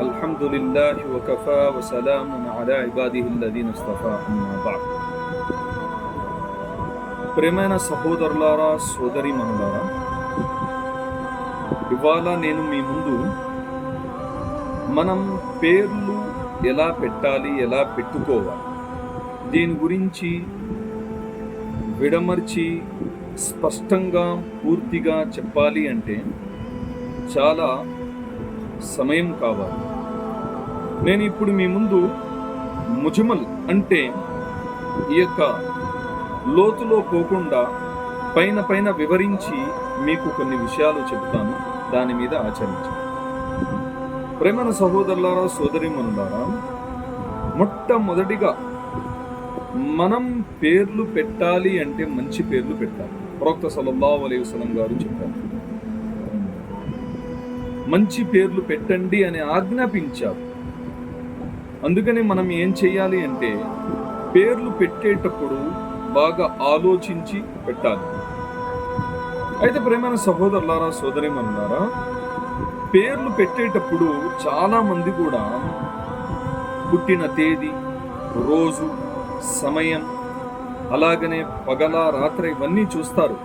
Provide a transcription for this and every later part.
అల్హమ్దులిల్లాహి వకఫా వసలామున్ అలా ఇబాదిహిల్లదీన ఇస్తఫా అమ్మా బఅద్. ప్రియమైన సహోదరులారా, సోదరీమణులారా, ఇవాళ నేను మీ ముందు మనం పేర్లు ఎలా పెట్టాలి, ఎలా పెట్టుకోవాలి, దీని గురించి విడమర్చి స్పష్టంగా పూర్తిగా చెప్పాలి అంటే చాలా సమయం కావాలి. నేను ఇప్పుడు మీ ముందు ముజమల్ అంటే ఈ యొక్క లోతులో పోకుండా పైన వివరించి మీకు కొన్ని విషయాలు చెప్తాను, దాని మీద ఆచరించండి. ప్రేమన సహోదరులారా, సోదరీమణులారా, మొట్టమొదటిగా మనం పేర్లు పెట్టాలి అంటే మంచి పేర్లు పెట్టాలి. ప్రవక్త సల్లల్లాహు అలైహి వసల్లం గారు చెప్పారు, మంచి పేర్లు పెట్టండి అని ఆజ్ఞాపించారు. అందుకని మనం ఏం చేయాలి అంటే పేర్లు పెట్టేటప్పుడు బాగా ఆలోచించి పెట్టాలి. అయితే ప్రేమైన సహోదరులారా, సోదరీమణులారా, పేర్లు పెట్టేటప్పుడు చాలా మంది కూడా పుట్టిన తేదీ, రోజు, సమయం, అలాగనే పగల రాత్రి ఇవన్నీ చూస్తారు.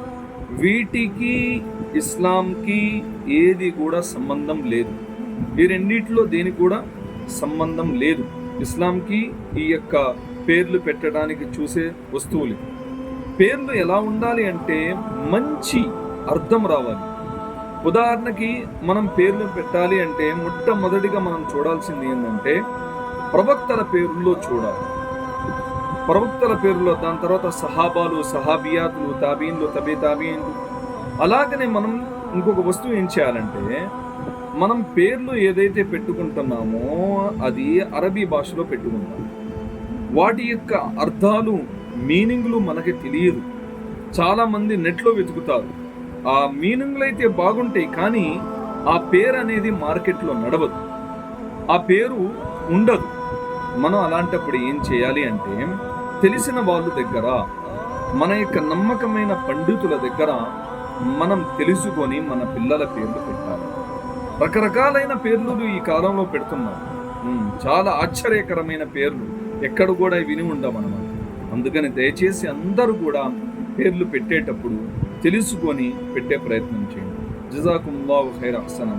వీటికి ఇస్లాంకి ఏది కూడా సంబంధం లేదు. ఈ రెండిట్లో దేనికి కూడా సంబంధం లేదు. ఇస్లాంకి ఈ యొక్క పేర్లు పెట్టడానికి చూసే వస్తువులు. పేర్లు ఎలా ఉండాలి అంటే మంచి అర్థం రావాలి. ఉదాహరణకి మనం పేర్లు పెట్టాలి అంటే మొట్టమొదటిగా మనం చూడాల్సింది ఏంటంటే ప్రవక్తల పేర్లలో చూడాలి. ప్రవక్తల పేర్లో, దాని తర్వాత సహాబాలు, సహాబియాతులు, తాబీన్లు, తాబీన్లు. అలాగనే మనం ఇంకొక వస్తువు ఏం చేయాలంటే మనం పేర్లు ఏదైతే పెట్టుకుంటున్నామో అది అరబీ భాషలో పెట్టుకుంటాం. వాటి యొక్క అర్థాలు, మీనింగ్లు మనకి తెలియదు. చాలామంది నెట్లో వెతుకుతారు. ఆ మీనింగ్లు అయితే బాగుంటాయి, కానీ ఆ పేరు అనేది మార్కెట్లో నడవదు, ఆ పేరు ఉండదు. మనం అలాంటప్పుడు ఏం చేయాలి అంటే తెలిసిన వాళ్ళ దగ్గర, మన యొక్క నమ్మకమైన పండితుల దగ్గర మనం తెలుసుకొని మన పిల్లల పేర్లు పెట్టాలి. రకరకాలైన పేర్లు ఈ కాలంలో పెడుతున్నారు. చాలా ఆశ్చర్యకరమైన పేర్లు ఎక్కడ కూడా విని ఉండమన్నమాట. అందుకని దయచేసి అందరూ కూడా పేర్లు పెట్టేటప్పుడు తెలుసుకొని పెట్టే ప్రయత్నం చేయండి. జజాకుముల్లాహు ఖైర్. అహ్సన్.